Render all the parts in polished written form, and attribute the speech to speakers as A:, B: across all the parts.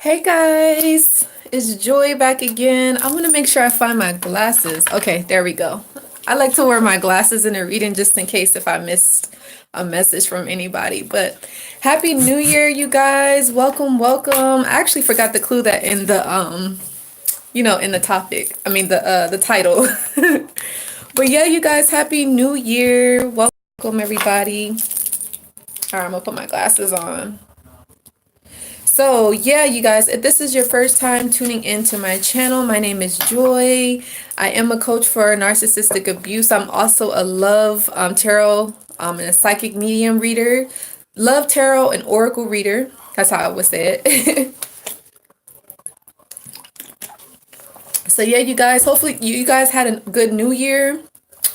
A: Hey guys, it's Joy back again. I want to make sure I find my glasses. Okay, there we go. I like to wear my glasses in a reading just in case if I missed a message from anybody. But Happy New Year, you guys. Welcome, welcome. I actually forgot to clue that in the in the topic. I mean the title. But yeah, you guys, Happy New Year. Welcome everybody. All right, I'm gonna put my glasses on. So, yeah, you guys, if this is your first time tuning into my channel, my name is Joy. I am a coach for narcissistic abuse. I'm also a love tarot and a psychic medium reader, love tarot and oracle reader. That's how I would say it. So, yeah, you guys, hopefully you guys had a good new year.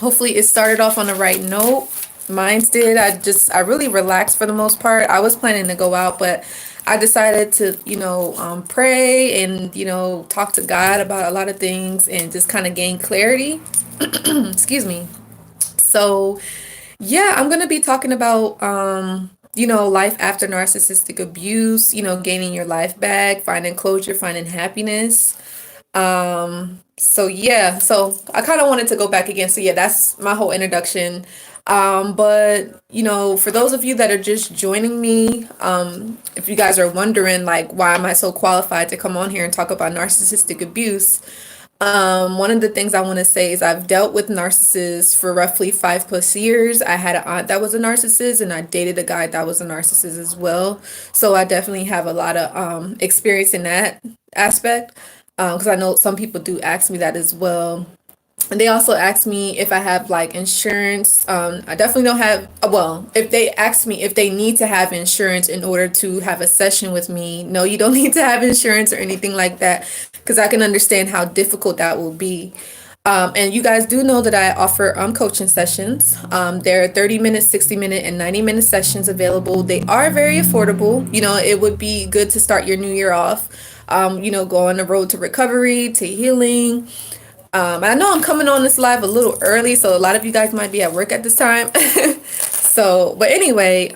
A: Hopefully it started off on the right note. Mine's did. I really relaxed for the most part. I was planning to go out, but I decided to, pray and, talk to God about a lot of things and just kind of gain clarity. Excuse me. So, yeah, I'm going to be talking about, life after narcissistic abuse, gaining your life back, finding closure, finding happiness. So yeah, so I kind of wanted to go back again. So yeah, that's my whole introduction. But for those of you that are just joining me, if you guys are wondering like why am I so qualified to come on here and talk about narcissistic abuse, one of the things I want to say is I've dealt with narcissists for roughly 5+ years. I had an aunt that was a narcissist, and I dated a guy that was a narcissist as well. So I definitely have a lot of experience in that aspect. Because I know some people do ask me that as well. And they also ask me if I have like insurance. I definitely don't have, well, if they ask me if they need to have insurance in order to have a session with me, no, you don't need to have insurance or anything like that, because I can understand how difficult that will be. And you guys do know that I offer coaching sessions. There are 30-minute, 60-minute, and 90-minute sessions available. They are very affordable. It would be good to start your new year off. Go on the road to recovery, to healing. I know I'm coming on this live a little early, so a lot of you guys might be at work at this time. So, but anyway,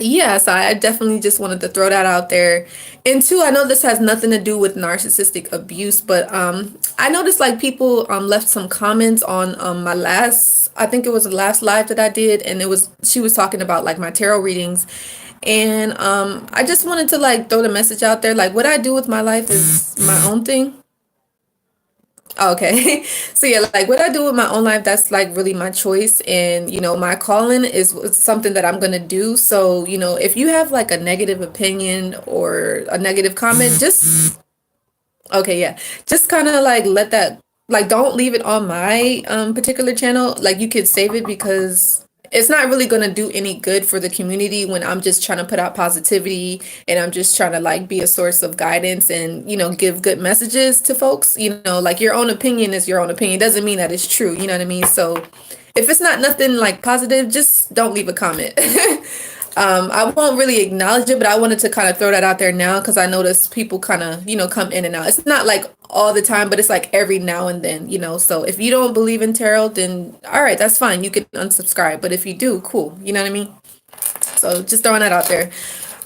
A: yeah, so I definitely just wanted to throw that out there. And two, I know this has nothing to do with narcissistic abuse, but I noticed like people left some comments on my last, I think it was the last live that I did, and she was talking about like my tarot readings. And I just wanted to like throw the message out there, like what I do with my life is my own thing. Okay. So yeah, like what I do with my own life, that's like really my choice. And, my calling is something that I'm going to do. So, if you have like a negative opinion or a negative comment, just, okay, yeah, just kind of like let that, like, don't leave it on my particular channel. Like you could save it because it's not really going to do any good for the community when I'm just trying to put out positivity and I'm just trying to like be a source of guidance and, give good messages to folks. Like your own opinion is your own opinion. It doesn't mean that it's true. You know what I mean? So if it's not nothing like positive, just don't leave a comment. I won't really acknowledge it, but I wanted to kind of throw that out there now because I notice people kind of, come in and out. It's not like all the time, but it's like every now and then, So if you don't believe in tarot, then all right, that's fine. You can unsubscribe. But if you do, cool. You know what I mean? So just throwing that out there.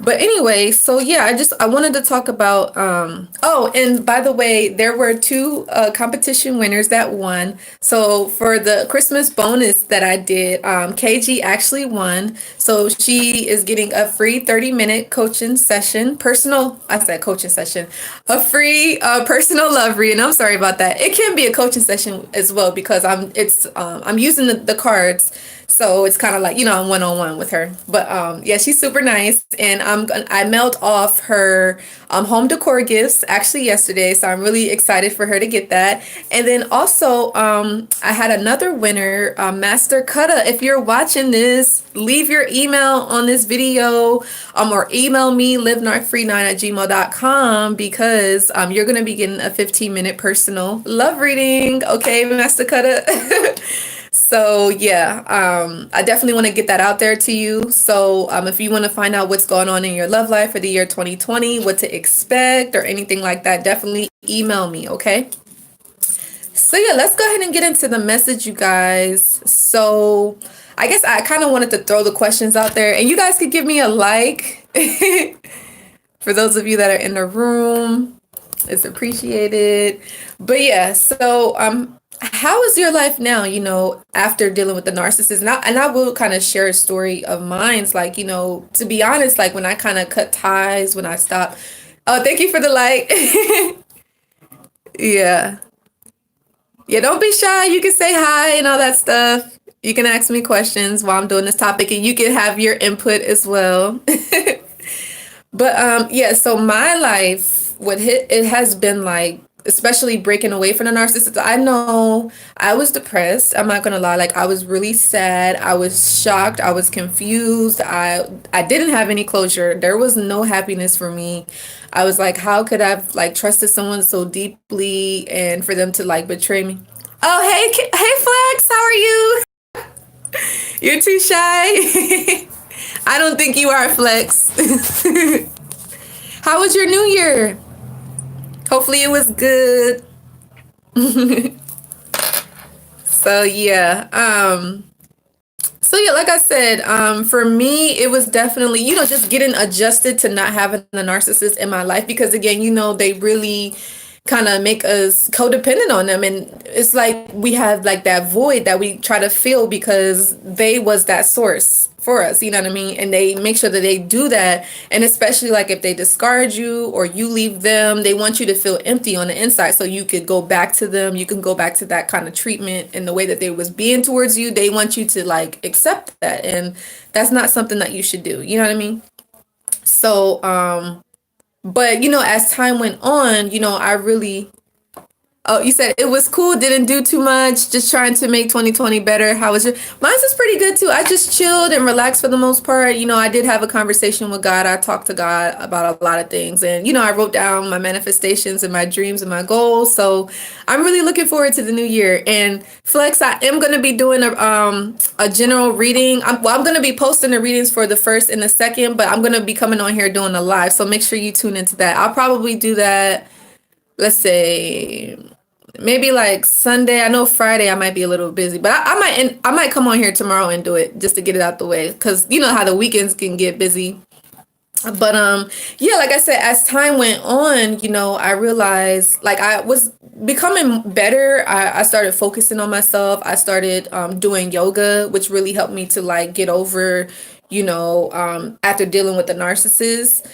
A: But anyway, so yeah, I wanted to talk about oh, and by the way, there were two competition winners that won. So for the Christmas bonus that I did, KG actually won. So she is getting a free 30-minute coaching session, I said coaching session, a free personal love reading. I'm sorry about that. It can be a coaching session as well because I'm using the cards. So it's kind of like, I'm one-on-one with her. But yeah, she's super nice. And I mailed off her home decor gifts actually yesterday. So I'm really excited for her to get that. And then also I had another winner, Master Kutta. If you're watching this, leave your email on this video or email me livenarcfree9@gmail.com because you're going to be getting a 15-minute personal love reading. Okay, Master Kutta. So yeah, I definitely want to get that out there to you. So if you want to find out what's going on in your love life for the year 2020, what to expect or anything like that, definitely email me, okay? So yeah, let's go ahead and get into the message, you guys. So I guess I kind of wanted to throw the questions out there and you guys could give me a like. For those of you that are in the room, it's appreciated. But yeah, so how is your life now, after dealing with the narcissist? And I will kind of share a story of mine's, like, to be honest, like when I kind of cut ties, when I stopped. Oh, thank you for the like. Yeah. Yeah, don't be shy. You can say hi and all that stuff. You can ask me questions while I'm doing this topic and you can have your input as well. But yeah, so my life, it has been like, especially breaking away from the narcissist. I know I was depressed. I'm not gonna lie. Like I was really sad. I was shocked. I was confused. I didn't have any closure. There was no happiness for me. I was like, how could I have like trusted someone so deeply and for them to like betray me? Oh, hey, hey, Flex, how are you? You're too shy. I don't think you are, Flex. How was your new year? Hopefully it was good. So yeah. Like I said, for me, it was definitely, just getting adjusted to not having a narcissist in my life because again, they really kind of make us codependent on them. And it's like we have like that void that we try to fill because they was that source for us, you know what I mean? And they make sure that they do that. And especially like if they discard you or you leave them, they want you to feel empty on the inside so you could go back to them. You can go back to that kind of treatment and the way that they was being towards you. They want you to like accept that. And that's not something that you should do. You know what I mean? So, but as time went on, I really. Oh, you said it was cool, didn't do too much, just trying to make 2020 better. How was your? Mine's is pretty good too. I just chilled and relaxed for the most part. I did have a conversation with God. I talked to God about a lot of things. And, I wrote down my manifestations and my dreams and my goals. So I'm really looking forward to the new year. And Flex, I am going to be doing a general reading. I'm going to be posting the readings for the first and the second, but I'm going to be coming on here doing a live. So make sure you tune into that. I'll probably do that. Let's say maybe like Sunday. I know Friday I might be a little busy, but I might come on here tomorrow and do it just to get it out the way because you know how the weekends can get busy. But yeah, like I said, as time went on, I realized like I was becoming better. I started focusing on myself. I started doing yoga, which really helped me to like get over, after dealing with the narcissist.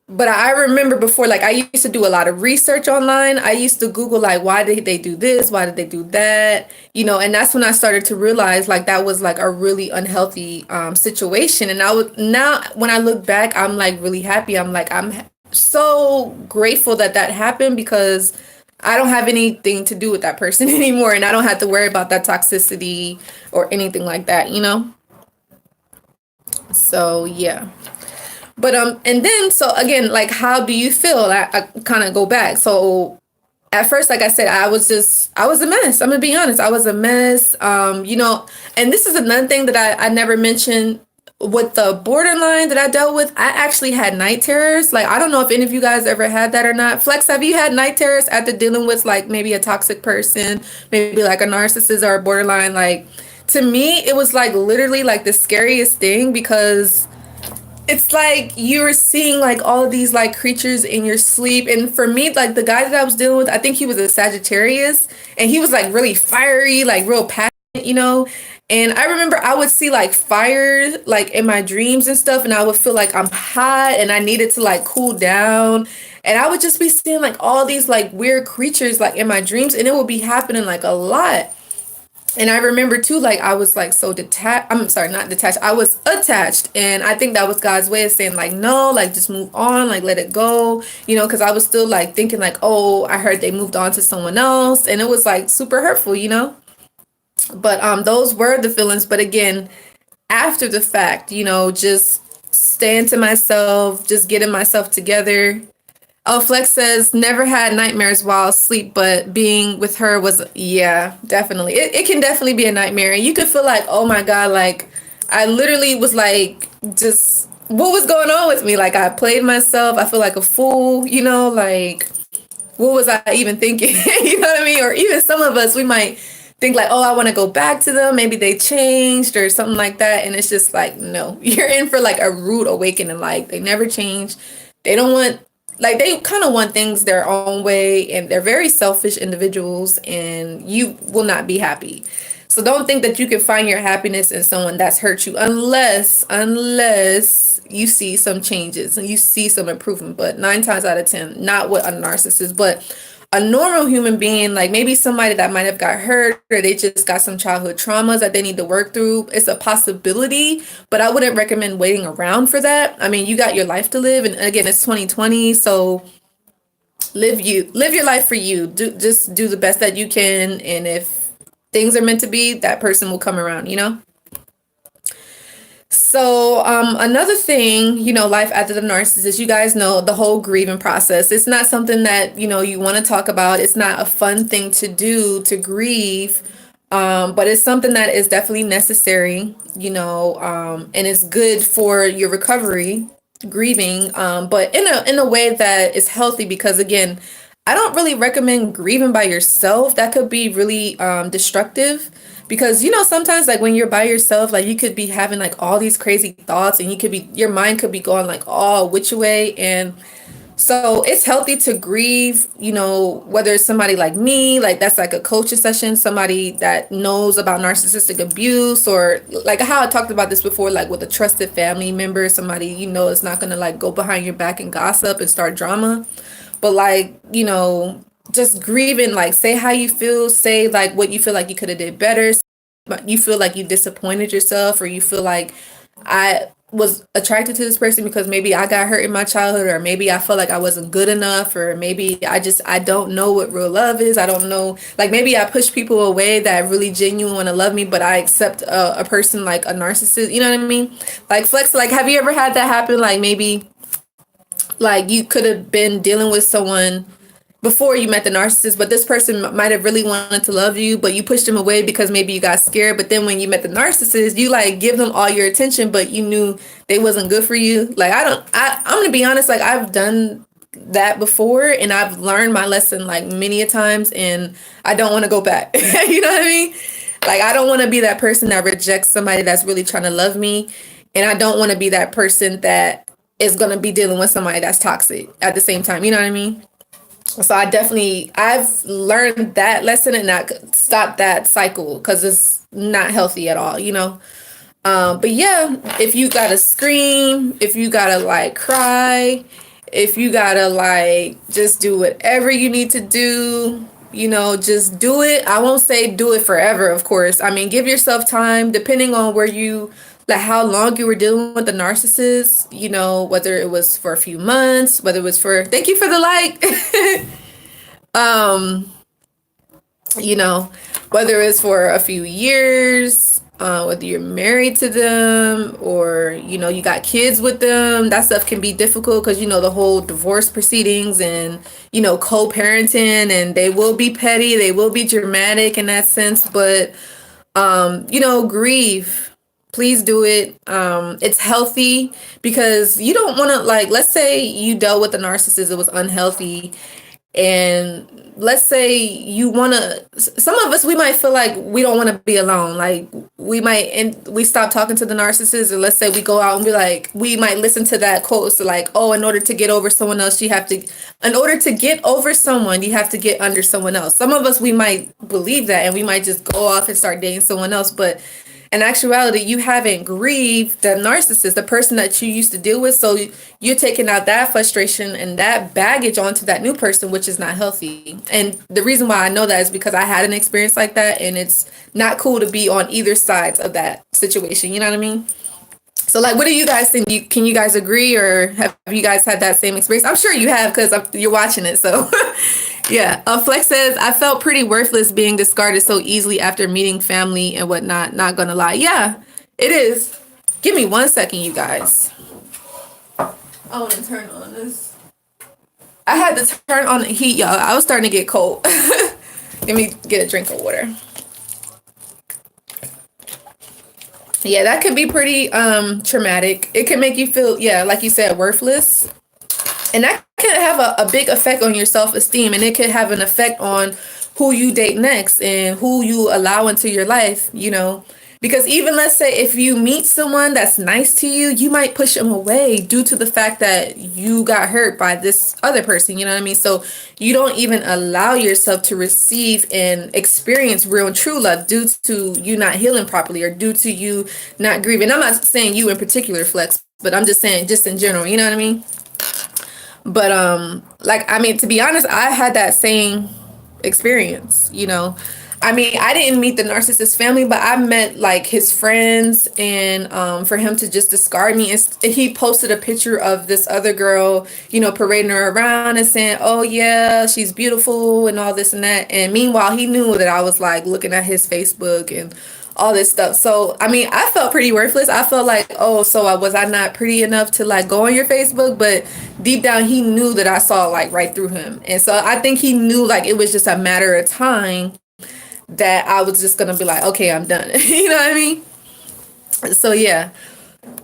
A: But I remember before, like I used to do a lot of research online. I used to Google like, why did they do this? Why did they do that? And that's when I started to realize like that was like a really unhealthy situation. And now when I look back, I'm like really happy. I'm so grateful that happened because I don't have anything to do with that person anymore. And I don't have to worry about that toxicity or anything like that, So yeah. But and then so again, like how do you feel? I kind of go back. So at first, like I said, I was a mess. I'm gonna be honest. I was a mess. And this is another thing that I never mentioned with the borderline that I dealt with. I actually had night terrors. Like I don't know if any of you guys ever had that or not. Flex, have you had night terrors after dealing with like maybe a toxic person, maybe like a narcissist or a borderline? Like to me, it was like literally like the scariest thing because it's like you're seeing like all of these like creatures in your sleep. And for me, like the guy that I was dealing with, I think he was a Sagittarius and he was like really fiery, like real passionate. And I remember I would see like fire like in my dreams and stuff. And I would feel like I'm hot and I needed to like cool down. And I would just be seeing like all these like weird creatures like in my dreams. And it would be happening like a lot. And I remember too, like I was like so detached. I'm sorry, not detached. I was attached. And I think that was God's way of saying like, no, like just move on, like let it go, because I was still like thinking like, oh, I heard they moved on to someone else. And it was like super hurtful, But those were the feelings. But again, after the fact, just staying to myself, just getting myself together. Oh, Flex says never had nightmares while asleep, but being with her was, yeah, definitely. It can definitely be a nightmare. And you could feel like, oh my God, like I literally was like, just what was going on with me? Like I played myself. I feel like a fool, like what was I even thinking? You know what I mean? Or even some of us, we might think like, oh, I want to go back to them. Maybe they changed or something like that. And it's just like, no, you're in for like a rude awakening. Like they never change. They don't want, like they kind of want things their own way, and they're very selfish individuals, and you will not be happy. So don't think that you can find your happiness in someone that's hurt you, unless you see some changes and you see some improvement. But 9 times out of 10, not with a narcissist, but a normal human being, like maybe somebody that might have got hurt, or they just got some childhood traumas that they need to work through. It's a possibility, but I wouldn't recommend waiting around for that. I mean, you got your life to live, and again, it's 2020, so live your life for you. Just do the best that you can, and if things are meant to be, that person will come around, you know? So, another thing, life after the narcissist, you guys know the whole grieving process. It's not something that, you want to talk about. It's not a fun thing to do, to grieve. But it's something that is definitely necessary, and it's good for your recovery, grieving, but in a way that is healthy, because again, I don't really recommend grieving by yourself. That could be really destructive, because sometimes like when you're by yourself, like you could be having like all these crazy thoughts, and your mind could be going like all which way. And so it's healthy to grieve, whether it's somebody like me, like that's like a coaching session, somebody that knows about narcissistic abuse, or like how I talked about this before, like with a trusted family member, somebody is not gonna like go behind your back and gossip and start drama. But like, just grieving, like say how you feel, say like what you feel like you could have did better, but you feel like you disappointed yourself, or you feel like I was attracted to this person because maybe I got hurt in my childhood, or maybe I felt like I wasn't good enough, or maybe I don't know what real love is. I don't know, like maybe I push people away that really genuine want to love me, but I accept a person like a narcissist, you know what I mean? Like Flex, like have you ever had that happen? Like maybe like you could have been dealing with someone before you met the narcissist, but this person might have really wanted to love you, but you pushed them away because maybe you got scared. But then when you met the narcissist, you like give them all your attention, but you knew they wasn't good for you. Like I'm gonna be honest, like I've done that before, and I've learned my lesson like many a times, and I don't want to go back. You know what I mean? Like I don't want to be that person that rejects somebody that's really trying to love me, and I don't want to be that person that is gonna be dealing with somebody that's toxic at the same time. You know what I mean? So I've learned that lesson, and not stop that cycle, because it's not healthy at all, But yeah, if you gotta scream, if you gotta like cry, if you gotta like just do whatever you need to do, just do it. I won't say do it forever, of course. I mean, give yourself time, depending on like how long you were dealing with the narcissist, whether it was for a few months, whether it was thank you for the like, whether it's for a few years, whether you're married to them, or, you got kids with them. That stuff can be difficult because, the whole divorce proceedings and, co-parenting, and they will be petty, they will be dramatic in that sense, but, grieve. Please do it. It's healthy, because you don't want to, like, let's say you dealt with a narcissist, it was unhealthy, and let's say you want to, some of us, we might feel like we don't want to be alone. Like we stop talking to the narcissist, and let's say we go out and be like, we might listen to that quote. So like, oh, in order to get over someone else, in order to get over someone, you have to get under someone else. Some of us, we might believe that, and we might just go off and start dating someone else. But in actuality, you haven't grieved the narcissist, the person that you used to deal with. So you're taking out that frustration and that baggage onto that new person, which is not healthy. And the reason why I know that is because I had an experience like that, and it's not cool to be on either sides of that situation. You know what I mean? So like, what do you guys think? Can you guys agree, or have you guys had that same experience? I'm sure you have, because you're watching it. So yeah. Flex says, I felt pretty worthless being discarded so easily after meeting family and whatnot. Not gonna lie. Yeah, it is. Give me 1 second, you guys. I want to turn on this. I had to turn on the heat, y'all. I was starting to get cold. Let me get a drink of water. Yeah, that could be pretty traumatic. It can make you feel, yeah, like you said, worthless. And that can have a big effect on your self-esteem, and it could have an effect on who you date next and who you allow into your life, you know. Because even let's say if you meet someone that's nice to you, you might push them away due to the fact that you got hurt by this other person, you know what I mean? So you don't even allow yourself to receive and experience real and true love due to you not healing properly or due to you not grieving. I'm not saying you in particular, Flex, but I'm just saying just in general, you know what I mean? But like, I mean, to be honest, I had that same experience, you know. I mean, I didn't meet the narcissist family, but I met like his friends, and for him to just discard me, and he posted a picture of this other girl, you know, parading her around and saying, "Oh yeah, she's beautiful," and all this and that. And meanwhile, he knew that I was like looking at his Facebook and all this stuff. So I mean, I felt pretty worthless. I felt like, oh, so was I not pretty enough to like go on your Facebook? But deep down, he knew that I saw like right through him, and so I think he knew like it was just a matter of time that I was just gonna be like, okay, I'm done. You know what I mean? So yeah.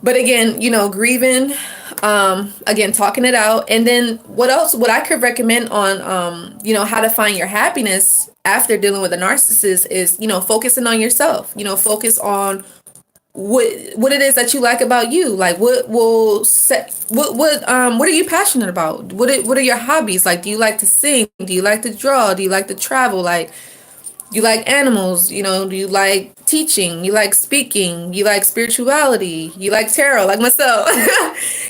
A: But again, you know, grieving, again, talking it out. And then what I could recommend on you know, how to find your happiness after dealing with a narcissist is, you know, focusing on yourself. You know, focus on what it is that you like about you. Like what will set what are you passionate about? What are your hobbies? Like, do you like to sing? Do you like to draw? Do you like to travel? Like, you like animals, you know, do you like teaching? You like speaking? You like spirituality? You like tarot, like myself?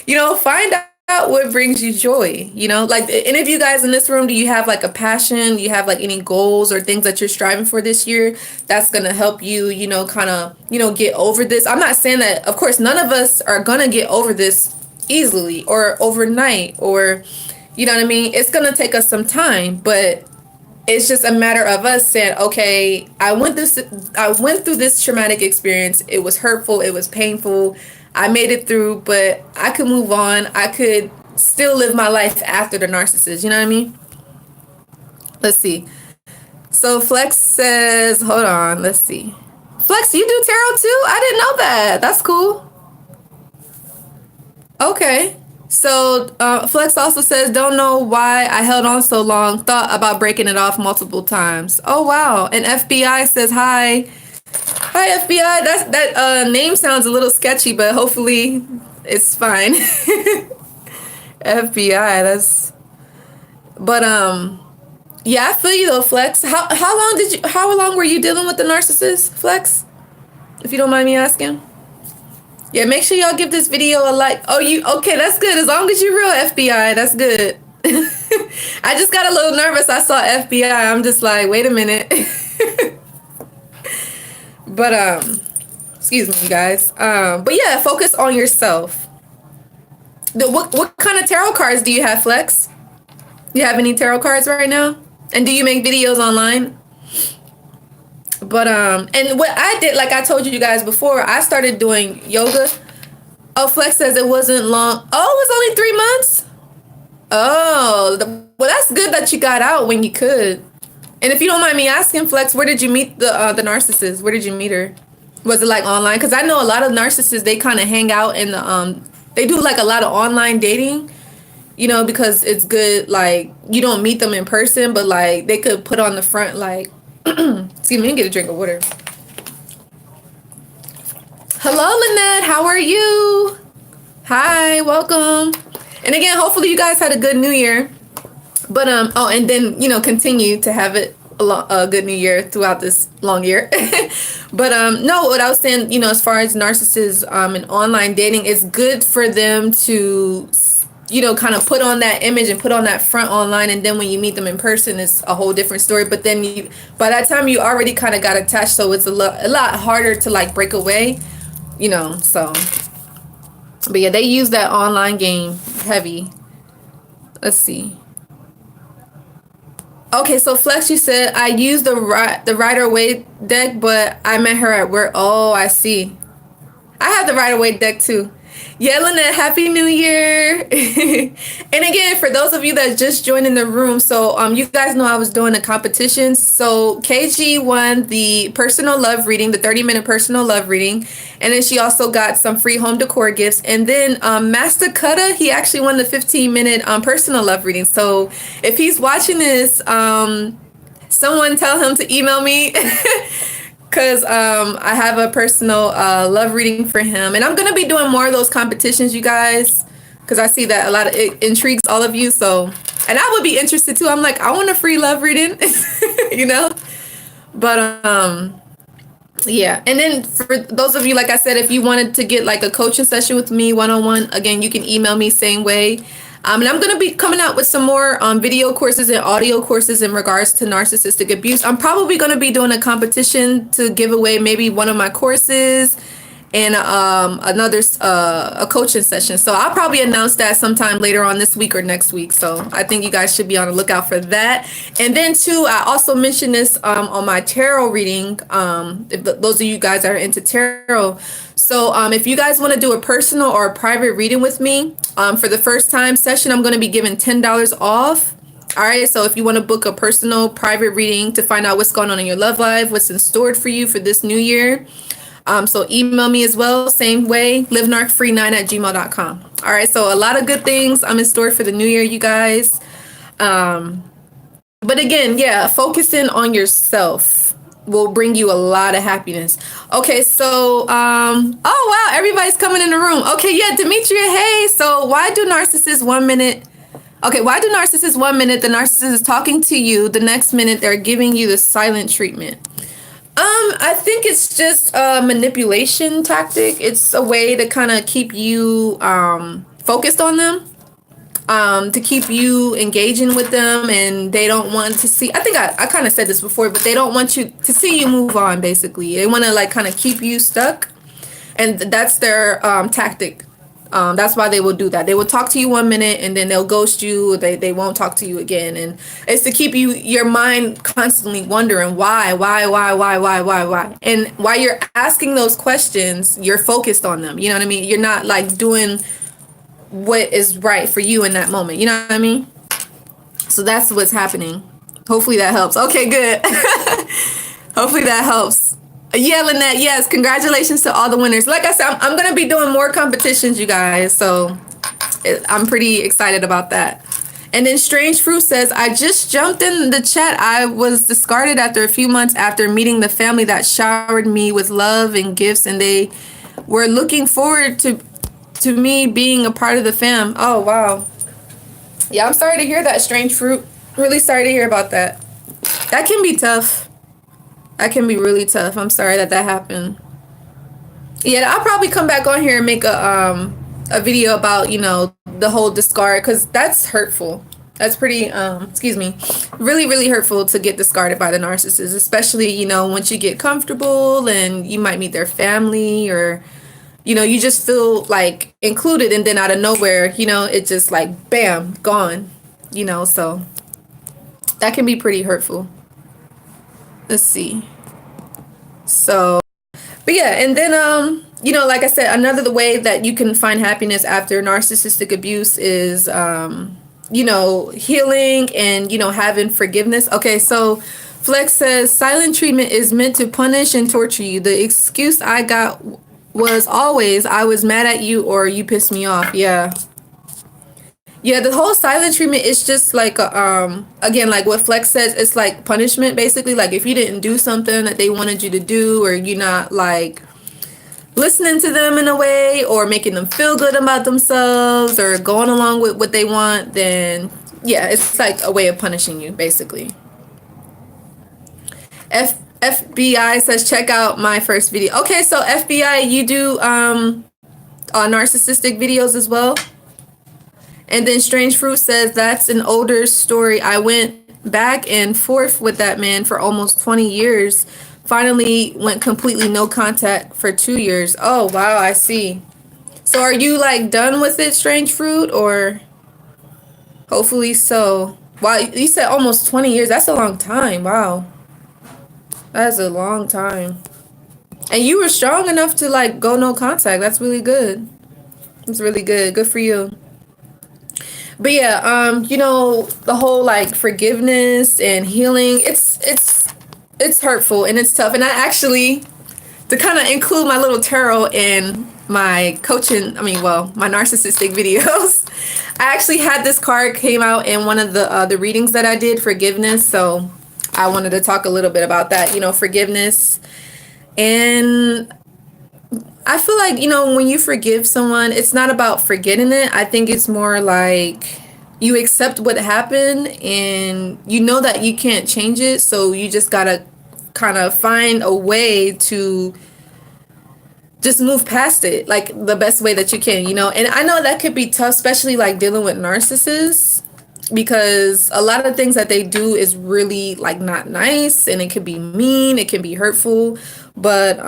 A: You know, find out what brings you joy, you know? Like, any of you guys in this room, do you have like a passion? Do you have like any goals or things that you're striving for this year that's going to help you, you know, kind of, you know, get over this? I'm not saying that, of course, none of us are going to get over this easily or overnight, or, you know what I mean? It's going to take us some time, but it's just a matter of us saying, okay, I went through this traumatic experience. It was hurtful. It was painful. I made it through, but I could move on. I could still live my life after the narcissist. You know what I mean? Let's see. So Flex says, hold on. Let's see. Flex, you do tarot too? I didn't know that. That's cool. Okay. So Flex also says, don't know why I held on so long. Thought about breaking it off multiple times. Oh, wow. And FBI says, hi. Hi, FBI. That name sounds a little sketchy, but hopefully it's fine. FBI, that's... But, yeah, I feel you though, Flex. How long were you dealing with the narcissist, Flex? If you don't mind me asking. Yeah, make sure y'all give this video a like. Oh, okay, that's good. As long as you're real, FBI, that's good. I just got a little nervous. I saw FBI. I'm just like, wait a minute. But, excuse me, you guys. But yeah, focus on yourself. What kind of tarot cards do you have, Flex? Do you have any tarot cards right now? And do you make videos online? But and what I did, like I told you guys before, I started doing yoga. Oh, Flex says it wasn't long. Oh, it was only 3 months. Oh, well, that's good that you got out when you could. And if you don't mind me asking, Flex, where did you meet the narcissist? Where did you meet her? Was it like online? Because I know a lot of narcissists, they kind of hang out in the they do like a lot of online dating. You know, because it's good. Like, you don't meet them in person, but like they could put on the front like. Excuse me, get a drink of water. Hello, Lynette. How are you? Hi, welcome. And again, hopefully you guys had a good New Year. But oh, and then, you know, continue to have it a good New Year throughout this long year. But no, what I was saying, you know, as far as narcissists and online dating, it's good for them to, you know, kind of put on that image and put on that front online, and then when you meet them in person, it's a whole different story. But then by that time, you already kind of got attached, so it's a lot harder to like break away, you know. So, but yeah, they use that online game heavy. Let's see. Okay, so Flex, you said I used the Rider-Waite deck, but I met her at work. Oh, I see. I have the Rider-Waite deck too. Yeah, Lynette, Happy New Year. And again, for those of you that just joined in the room, so you guys know I was doing a competition. So KG won the personal love reading, the 30-minute personal love reading. And then she also got some free home decor gifts. And then Master Kutta, he actually won the 15-minute personal love reading. So if he's watching this, Someone tell him to email me. Because I have a personal love reading for him. And I'm going to be doing more of those competitions, you guys. Because I see that a lot of it intrigues all of you. So, and I would be interested too. I'm like, I want a free love reading, you know? But yeah. And then for those of you, like I said, if you wanted to get like a coaching session with me one-on-one, again, you can email me same way. And I'm going to be coming out with some more video courses and audio courses in regards to narcissistic abuse. I'm probably going to be doing a competition to give away maybe one of my courses and another a coaching session. So I'll probably announce that sometime later on this week or next week. So I think you guys should be on the lookout for that. And then too, I also mentioned this on my tarot reading. If those of you guys are into tarot. So if you guys want to do a personal or a private reading with me, for the first time session, I'm going to be giving $10 off. All right. So if you want to book a personal private reading to find out what's going on in your love life, what's in store for you for this new year. So email me as well. Same way, livenarcfree9@gmail.com. All right. So a lot of good things I'm in store for the new year, you guys. But again, yeah, focusing on yourself will bring you a lot of happiness. Okay, so oh wow, everybody's coming in the room. Okay, yeah, Demetria, hey. So why do narcissists 1 minute? Okay, why do narcissists 1 minute the narcissist is talking to you, the next minute they're giving you the silent treatment? I think it's just a manipulation tactic. It's a way to kind of keep you focused on them. To keep you engaging with them, and they don't want to see, I think I kind of said this before, but they don't want you to see you move on, basically. They want to like kind of keep you stuck, and that's their tactic. That's why they will do that. They will talk to you 1 minute and then they'll ghost you. They won't talk to you again. And it's to keep your mind constantly wondering why. And while you're asking those questions, you're focused on them. You know what I mean? You're not like doing what is right for you in that moment. You know what I mean? So that's what's happening. Hopefully that helps. Okay, good. Hopefully that helps. Yeah, Lynette, yes. Congratulations to all the winners. Like I said, I'm going to be doing more competitions, you guys. So I'm pretty excited about that. And then Strange Fruit says, I just jumped in the chat. I was discarded after a few months after meeting the family that showered me with love and gifts. And they were looking forward to me being a part of the fam. Oh, wow. Yeah, I'm sorry to hear that, Strange Fruit. Really sorry to hear about that. That can be tough. That can be really tough. I'm sorry that happened. Yeah, I'll probably come back on here and make a video about, you know, the whole discard, because that's hurtful. That's pretty, really, really hurtful to get discarded by the narcissist, especially, you know, once you get comfortable and you might meet their family, or, you know, you just feel like included, and then out of nowhere, you know, it's just like, bam, gone, you know, so that can be pretty hurtful. Let's see. So, but yeah, and then, you know, like I said, another way that you can find happiness after narcissistic abuse is, you know, healing and, you know, having forgiveness. Okay, so Flex says, silent treatment is meant to punish and torture you. The excuse I got was always, I was mad at you or you pissed me off. Yeah. Yeah, the whole silent treatment is just like, again, like what Flex says, it's like punishment, basically. Like if you didn't do something that they wanted you to do, or you're not like listening to them in a way, or making them feel good about themselves, or going along with what they want, then yeah, it's like a way of punishing you, basically. FBI says, check out my first video. Okay, so FBI, you do narcissistic videos as well? And then Strange Fruit says, that's an older story. I went back and forth with that man for almost 20 years. Finally went completely no contact for 2 years. Oh, wow, I see. So are you like done with it, Strange Fruit, or? Hopefully so. Wow, you said almost 20 years. That's a long time. Wow. That's a long time. And you were strong enough to like go no contact. That's really good. That's really good. Good for you. But yeah, you know, the whole like forgiveness and healing, it's hurtful and it's tough. And I actually, to kind of include my little tarot in my coaching, my narcissistic videos, I actually had this card came out in one of the readings that I did, forgiveness. So I wanted to talk a little bit about that, forgiveness. And I feel like, when you forgive someone, it's not about forgetting it. I think it's more like you accept what happened and you know that you can't change it. So you just got to kind of find a way to just move past it, like the best way that you can. And I know that could be tough, especially like dealing with narcissists, because a lot of things that they do is really like not nice, and it could be mean, it can be hurtful. But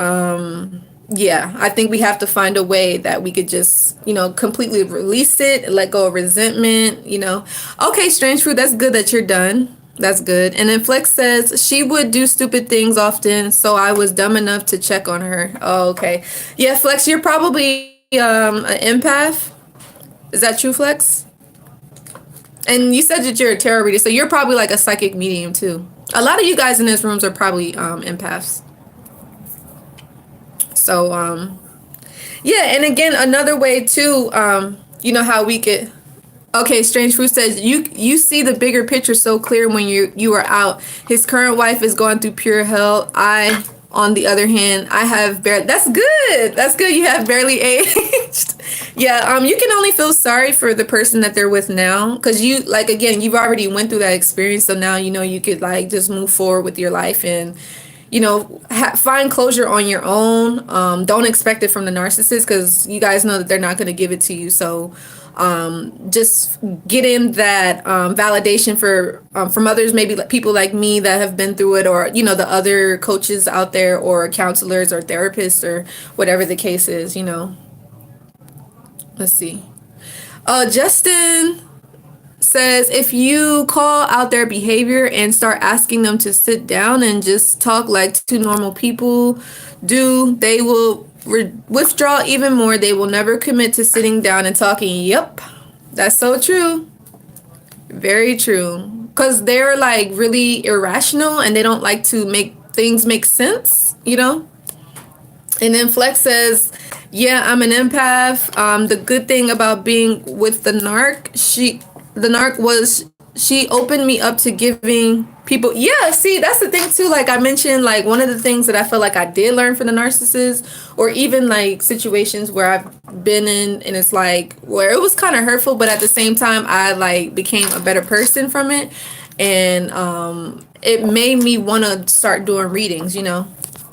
A: yeah, I think we have to find a way that we could just, completely release it, let go of resentment. Okay, Strange Fruit, that's good that you're done. That's good. And then Flex says she would do stupid things often, so I was dumb enough to check on her. Oh, okay. Yeah, Flex, you're probably an empath. Is that true, Flex? And you said that you're a tarot reader, so you're probably like a psychic medium too. A lot of you guys in this rooms are probably empaths. So yeah, and again, another way too, how we could. Okay, Strange Fruit says you see the bigger picture so clear when you are out. His current wife is going through pure hell. I, on the other hand, I have barely. That's good. That's good. You have barely aged. Yeah. You can only feel sorry for the person that they're with now, because again, you've already went through that experience. So now you could like just move forward with your life and find closure on your own. Don't expect it from the narcissist, because you guys know that they're not going to give it to you. So just get in that validation from others, maybe like people like me that have been through it, or the other coaches out there, or counselors or therapists, or whatever the case is. Let's see. Justin says if you call out their behavior and start asking them to sit down and just talk like two normal people do, they will withdraw even more. They will never commit to sitting down and talking. Yep, that's so true. Very true. Because they're like really irrational and they don't like to make things make sense. And then Flex says, yeah, I'm an empath. The good thing about being with the narc was she opened me up to giving people. Yeah, see, that's the thing too. Like I mentioned, like one of the things that I feel like I did learn from the narcissist, or even like situations where I've been in, and it's like where it was kind of hurtful, but at the same time I like became a better person from it. And it made me want to start doing readings.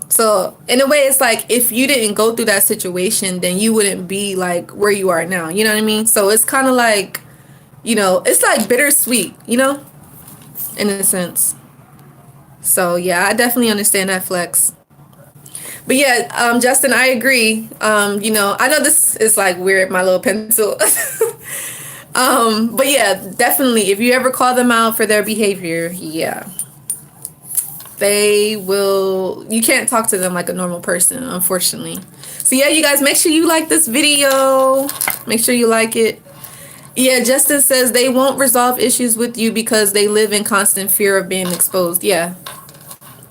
A: So in a way, it's like if you didn't go through that situation, then you wouldn't be like where you are now. You know what I mean? So it's kind of like, it's like bittersweet, in a sense. So yeah, I definitely understand that, Flex. But yeah, Justin, I agree. I know this is like weird, my little pencil. But yeah, definitely, if you ever call them out for their behavior, yeah, you can't talk to them like a normal person, unfortunately. So yeah, you guys, make sure you like this video. Make sure you like it. Yeah, Justin says they won't resolve issues with you because they live in constant fear of being exposed. Yeah.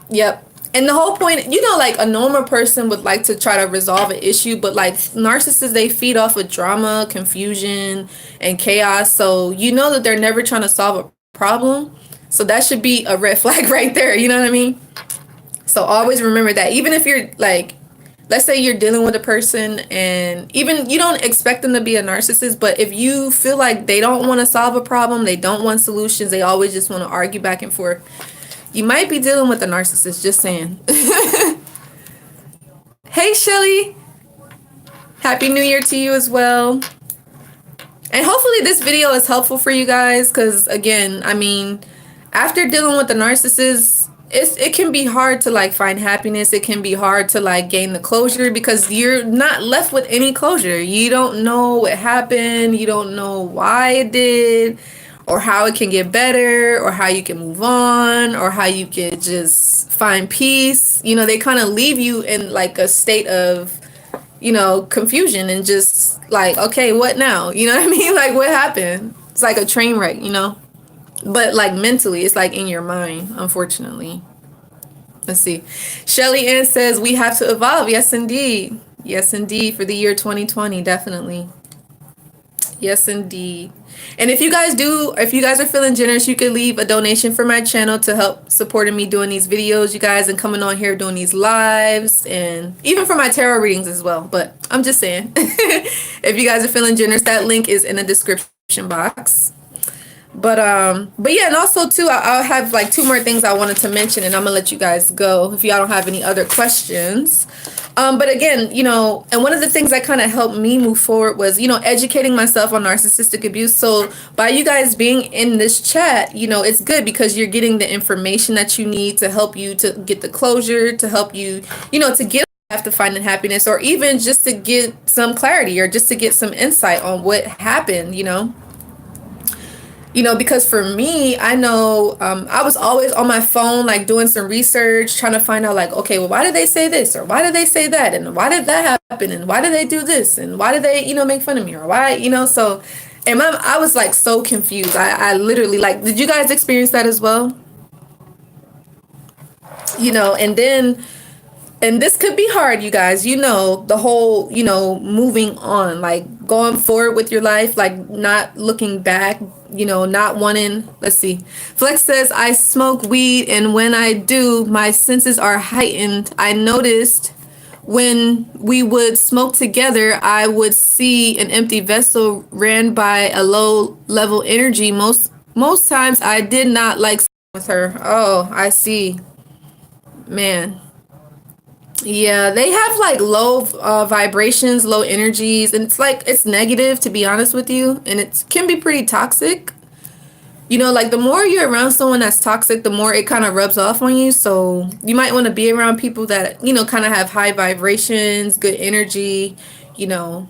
A: Yep. And the whole point, like a normal person would like to try to resolve an issue, but like narcissists, they feed off of drama, confusion, and chaos. So that they're never trying to solve a problem. So that should be a red flag right there. You know what I mean? So always remember that. Even if you're like, let's say you're dealing with a person and even you don't expect them to be a narcissist, but if you feel like they don't want to solve a problem, they don't want solutions, they always just want to argue back and forth, you might be dealing with a narcissist, just saying. Hey, Shelly. Happy New Year to you as well. And hopefully this video is helpful for you guys, because again, I mean, after dealing with the narcissist, it can be hard to like find happiness. It can be hard to like gain the closure, because you're not left with any closure. You don't know what happened. You don't know why it did, or how it can get better, or how you can move on, or how you could just find peace. They kind of leave you in like a state of, confusion, and just like, okay, what now? You know what I mean? Like, what happened? It's like a train wreck, But like mentally, it's like in your mind, unfortunately. Let's see. Shelly Ann says we have to evolve. Yes, indeed. Yes, indeed. For the year 2020, definitely. Yes, indeed. And if you guys are feeling generous, you could leave a donation for my channel to help supporting me doing these videos, you guys, and coming on here doing these lives, and even for my tarot readings as well. But I'm just saying, if you guys are feeling generous, that link is in the description box. But yeah, and also too, I'll have like two more things I wanted to mention, and I'm gonna let you guys go if y'all don't have any other questions. But again, and one of the things that kind of helped me move forward was, educating myself on narcissistic abuse. So by you guys being in this chat, it's good because you're getting the information that you need to help you to get the closure, to help you, to get to finding happiness, or even just to get some clarity or just to get some insight on what happened, because for me, I know I was always on my phone, like doing some research, trying to find out like, okay, well, why did they say this? Or why did they say that? And why did that happen? And why did they do this? And why did they, make fun of me? Or why, so, and I was like so confused. I literally like, did you guys experience that as well? And this could be hard, you guys, the whole, moving on, like going forward with your life, like not looking back, not wanting, let's see. Flex says, I smoke weed, and when I do, my senses are heightened. I noticed when we would smoke together, I would see an empty vessel ran by a low level energy. Most times I did not like with her. Oh, I see. Man. Yeah, they have like low vibrations, low energies, and it's negative, to be honest with you, and it can be pretty toxic. Like the more you're around someone that's toxic, the more it kind of rubs off on you. So you might want to be around people that, kind of have high vibrations, good energy, that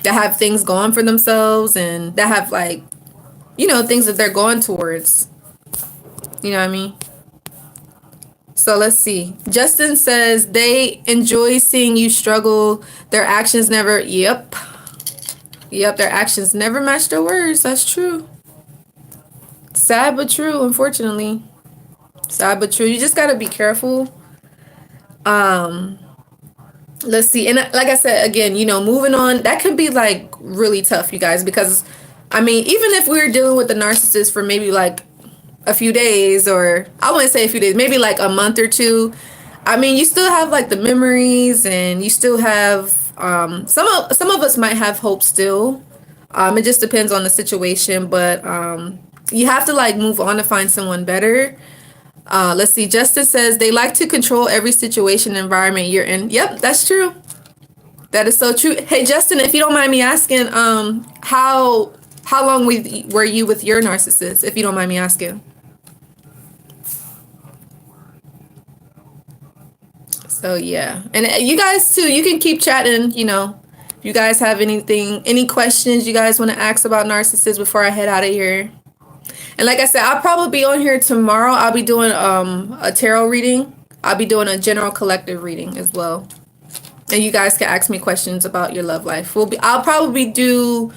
A: have things going for themselves and that have like, things that they're going towards. You know what I mean? So let's see. Justin says they enjoy seeing you struggle. Their actions never. Yep. Their actions never match their words. That's true. Sad but true, unfortunately. Sad but true. You just gotta be careful. Let's see. And like I said, again, moving on, that can be like really tough, you guys, because I mean, even if we were dealing with the narcissist for maybe like a few days, or I wouldn't say a few days, maybe like a month or two, I mean, you still have like the memories, and you still have some of us might have hope still. It just depends on the situation, but you have to like move on to find someone better. Let's see. Justin says they like to control every situation and environment you're in. Yep, that's true. That is so true. Hey, Justin, if you don't mind me asking, how long were you with your narcissist, if you don't mind me asking? So yeah, and you guys too, you can keep chatting, if you guys have any questions you guys want to ask about narcissists before I head out of here. And like I said, I'll probably be on here tomorrow. I'll be doing a tarot reading. I'll be doing a general collective reading as well. And you guys can ask me questions about your love life. I'll probably do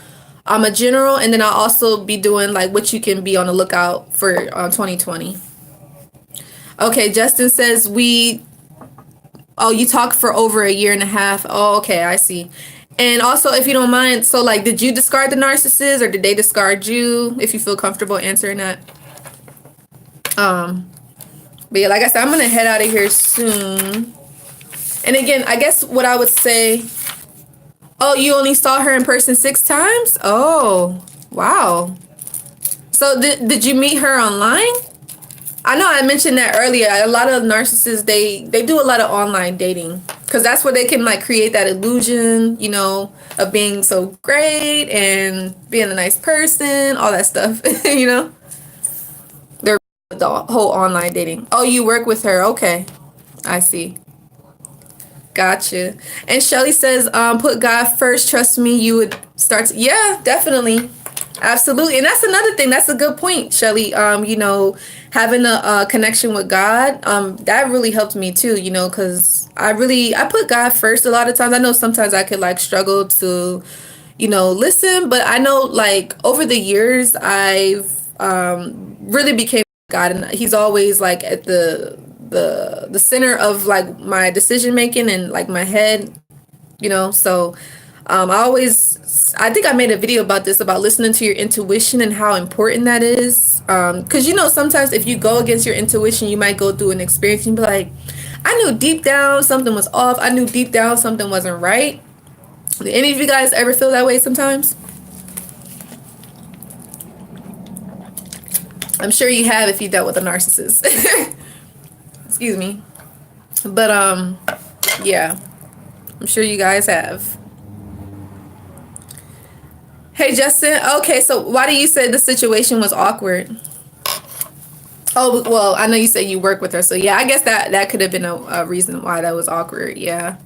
A: a general, and then I'll also be doing like what you can be on the lookout for 2020. Okay, Justin says you talked for over a year and a half. Oh, okay, I see. And also, if you don't mind, so like, did you discard the narcissist, or did they discard you? If you feel comfortable answering that. But yeah, like I said, I'm gonna head out of here soon. And again, I guess what I would say. Oh, you only saw her in person 6 times? Oh, wow. So did you meet her online? I know I mentioned that earlier. A lot of narcissists, they do a lot of online dating, because that's where they can like create that illusion, of being so great and being a nice person, all that stuff, They're the whole online dating. Oh, you work with her. Okay. I see. Gotcha. And Shelly says, put God first. Trust me, you would start to, yeah, definitely. Absolutely. And that's another thing. That's a good point, Shelly. Having a connection with God, that really helped me too, because I put God first a lot of times. I know sometimes I could like struggle to, listen, but I know like over the years I've really became God, and he's always like at the center of like my decision making and like my head, so I think I made a video about this, about listening to your intuition and how important that is. Because sometimes if you go against your intuition, you might go through an experience and be like, I knew deep down something was off. I knew deep down something wasn't right. Do any of you guys ever feel that way sometimes? I'm sure you have if you dealt with a narcissist. Excuse me. But yeah, I'm sure you guys have. Hey Justin, okay, so why do you say the situation was awkward? Oh, well, I know you said you work with her, so yeah, I guess that could have been a reason why that was awkward. Yeah.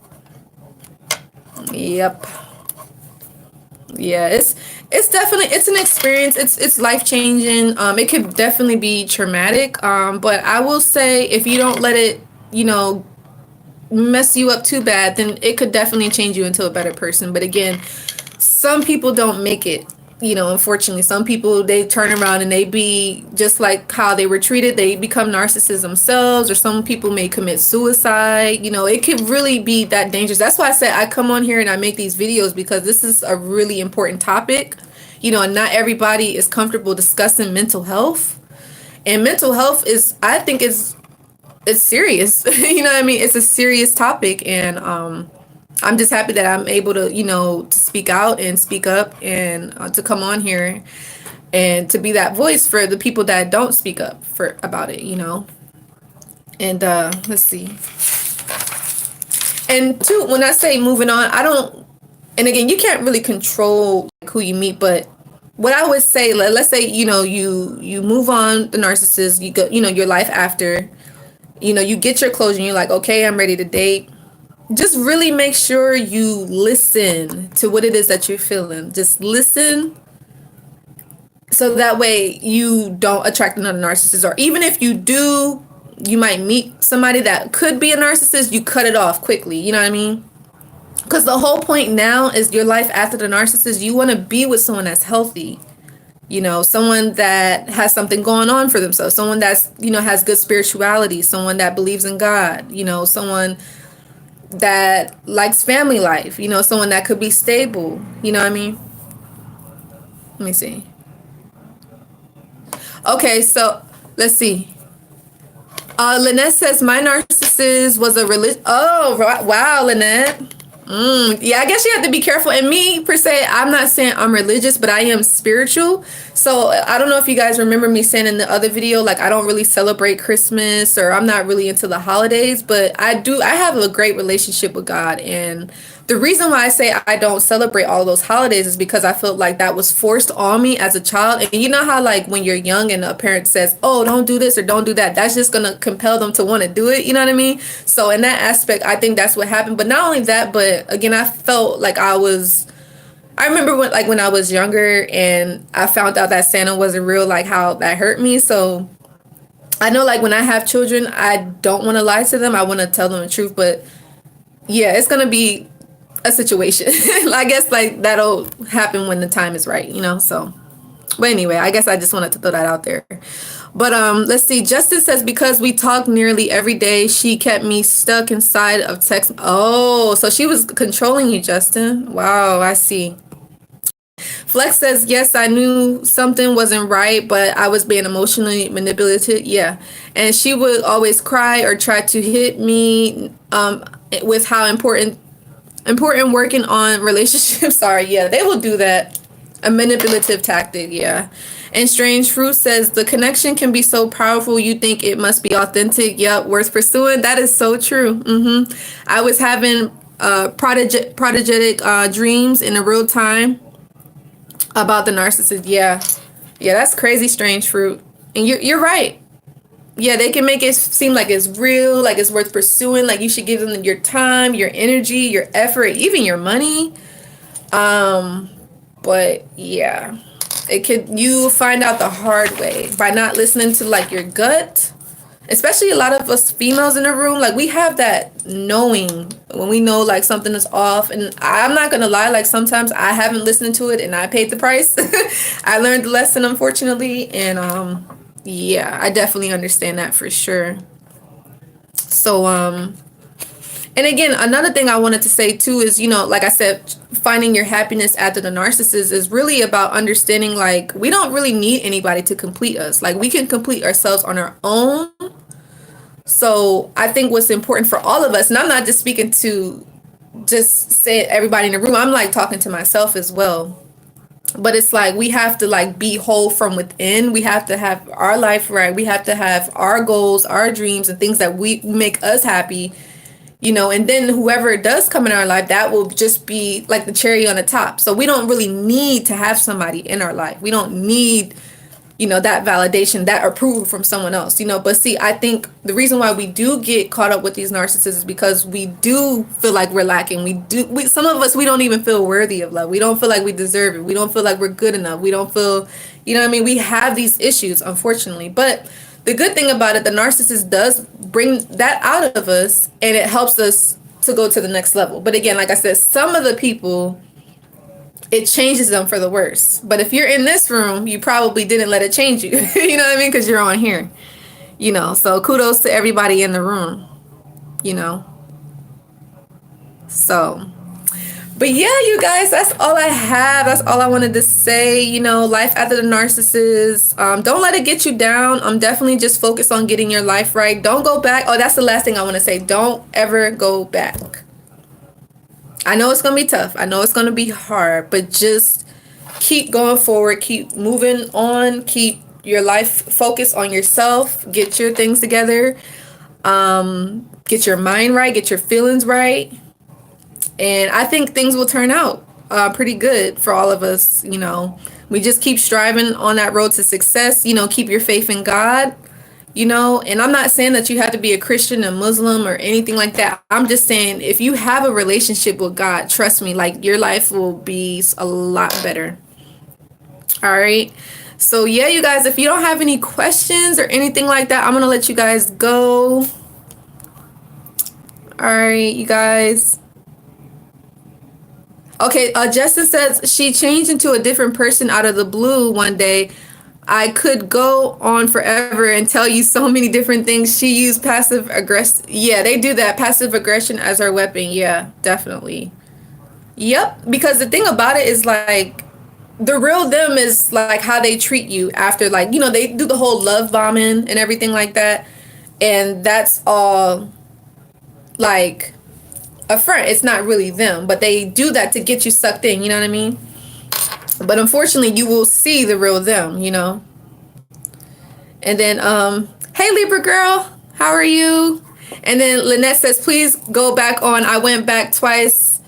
A: Yep. Yeah, it's definitely, it's an experience. It's life changing. It could definitely be traumatic. But I will say, if you don't let it, mess you up too bad, then it could definitely change you into a better person. But again, some people don't make it. Unfortunately, some people, they turn around and they be just like how they were treated. They become narcissists themselves, or some people may commit suicide. It could really be that dangerous. That's why I said I come on here and I make these videos, because this is a really important topic. And not everybody is comfortable discussing mental health. And mental health I think it's serious. You know what I mean? It's a serious topic, and I'm just happy that I'm able to, to speak out and speak up, and to come on here and to be that voice for the people that don't speak up about it, And let's see. And two, when I say moving on, and again, you can't really control who you meet, but what I would say, let's say, you move on the narcissist, you go, your life after, you get your closure and you're like, okay, I'm ready to date. Just really make sure you listen to what it is that you're feeling. Just listen, so that way you don't attract another narcissist. Or even if you do, you might meet somebody that could be a narcissist, you cut it off quickly. You know what I mean? Because the whole point now is your life after the narcissist. You want to be with someone that's healthy. Someone that has something going on for themselves. Someone that's, has good spirituality. Someone that believes in God. Someone that likes family life, someone that could be stable. You know what I mean? Let me see. Okay, so let's see. Lynette says, my narcissist was a religious. Oh, wow, Lynette. Yeah, I guess you have to be careful. And me, per se, I'm not saying I'm religious, but I am spiritual. So I don't know if you guys remember me saying in the other video, like, I don't really celebrate Christmas, or I'm not really into the holidays, but I have a great relationship with God. And the reason why I say I don't celebrate all those holidays is because I felt like that was forced on me as a child. And you know how, like, when you're young and a parent says, oh, don't do this or don't do that, that's just going to compel them to want to do it. You know what I mean? So in that aspect, I think that's what happened. But not only that, but again, I felt like I remember when I was younger and I found out that Santa wasn't real, like how that hurt me. So I know, like, when I have children, I don't want to lie to them. I want to tell them the truth. But yeah, it's going to be a situation. I guess, like, that'll happen when the time is right, so. But anyway, I guess I just wanted to throw that out there. But let's see. Justin says, because we talk nearly every day, she kept me stuck inside of text. Oh, so she was controlling you, Justin. Wow, I see. Flex says, yes, I knew something wasn't right, but I was being emotionally manipulated. Yeah. And she would always cry or try to hit me with how important working on relationships are. Yeah, they will do that. A manipulative tactic. Yeah. And Strange Fruit says, the connection can be so powerful, you think it must be authentic. Yep, worth pursuing. That is so true. I was having prodigitic dreams in a real time about the narcissist. Yeah, that's crazy, Strange Fruit. And you're right. Yeah, they can make it seem like it's real, like it's worth pursuing, like you should give them your time, your energy, your effort, even your money. But yeah, you find out the hard way by not listening to, like, your gut. Especially a lot of us females in the room, like, we have that knowing when we know, like, something is off. And I'm not gonna lie, like, sometimes I haven't listened to it and I paid the price. I learned the lesson, unfortunately, and yeah, I definitely understand that for sure. So And again, another thing I wanted to say too is, like I said, finding your happiness after the narcissist is really about understanding, like, we don't really need anybody to complete us. Like, we can complete ourselves on our own. So I think what's important for all of us, and I'm not just speaking to just say everybody in the room, I'm like talking to myself as well. But it's like we have to like be whole from within. We have to have our life right. We have to have our goals, our dreams, and things that we make us happy. And then whoever does come in our life, that will just be like the cherry on the top. So we don't really need to have somebody in our life. We don't need, that validation, that approval from someone else, But see, I think the reason why we do get caught up with these narcissists is because we do feel like we're lacking. Some of us, we don't even feel worthy of love. We don't feel like we deserve it. We don't feel like we're good enough. We don't feel, we have these issues, unfortunately. But the good thing about it, the narcissist does bring that out of us, and it helps us to go to the next level. But again, like I said, some of the people, it changes them for the worse. But if you're in this room, you probably didn't let it change you. You know what I mean? Because you're on here. So kudos to everybody in the room. So, but yeah, you guys, that's all I have. That's all I wanted to say. Life after the narcissist. Don't let it get you down. Definitely just focus on getting your life right. Don't go back. Oh, that's the last thing I want to say. Don't ever go back. I know it's going to be tough. I know it's going to be hard, but just keep going forward. Keep moving on. Keep your life focused on yourself. Get your things together. Get your mind right. Get your feelings right. And I think things will turn out pretty good for all of us. We just keep striving on that road to success. Keep your faith in God. And I'm not saying that you have to be a Christian, a Muslim, or anything like that. I'm just saying if you have a relationship with God, trust me, like your life will be a lot better. All right. So yeah, you guys, if you don't have any questions or anything like that, I'm going to let you guys go. All right, you guys. Okay, Justin says she changed into a different person out of the blue one day. I could go on forever and tell you so many different things. She used passive aggressive. Yeah, they do that. Passive aggression as our weapon. Yeah, definitely. Yep. Because the thing about it is like the real them is like how they treat you after, like, they do the whole love bombing and everything like that. And that's all like a front. It's not really them, but they do that to get you sucked in. You know what I mean? But unfortunately, you will see the real them, And then, hey, Libra girl, how are you? And then Lynette says, please go back on. I went back twice.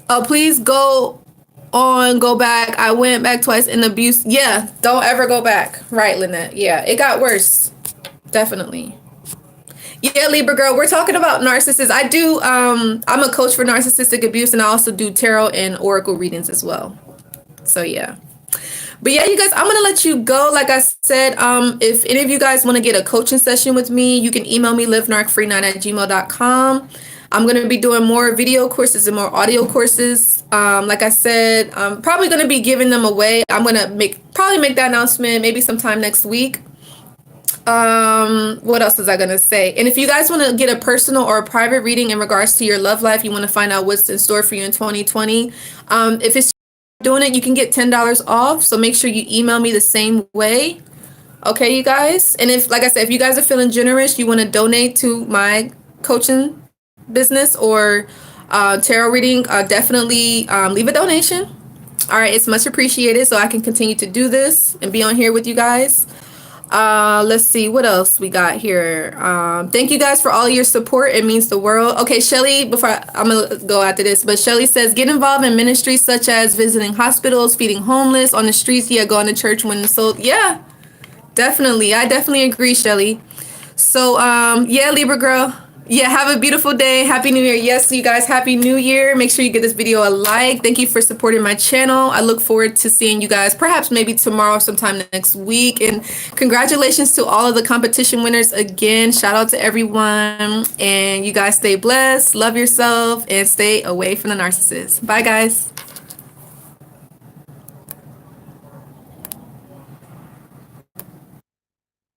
A: Oh, please go back. I went back twice in abuse. Yeah, don't ever go back. Right, Lynette. Yeah, it got worse. Definitely. Yeah, Libra girl, we're talking about narcissists. I do, I'm a coach for narcissistic abuse, and I also do tarot and oracle readings as well. So yeah. But yeah, you guys, I'm going to let you go. Like I said, if any of you guys want to get a coaching session with me, you can email me livenarcfree9@gmail.com. I'm going to be doing more video courses and more audio courses. Like I said, I'm probably going to be giving them away. I'm going to probably make that announcement maybe sometime next week. What else was I gonna say? And if you guys want to get a personal or a private reading in regards to your love life, you want to find out what's in store for you in 2020, if it's doing it, you can get $10 off. So make sure you email me the same way. Okay, you guys. And if, like I said, if you guys are feeling generous, you want to donate to my coaching business or tarot reading, definitely leave a donation. All right, it's much appreciated, so I can continue to do this and be on here with you guys. Let's see what else we got here. Thank you guys for all your support. It means the world. Okay, Shelly, I'm gonna go after this, but Shelly says get involved in ministries such as visiting hospitals, feeding homeless on the streets. Yeah, going to church when sold. Yeah, definitely. I definitely agree, Shelly. So yeah, Libra girl. Yeah, have a beautiful day. Happy New Year. Yes, you guys, Happy New Year. Make sure you give this video a like. Thank you for supporting my channel. I look forward to seeing you guys perhaps maybe tomorrow or sometime next week. And congratulations to all of the competition winners again. Shout out to everyone. And you guys stay blessed, love yourself, and stay away from the narcissist. Bye, guys.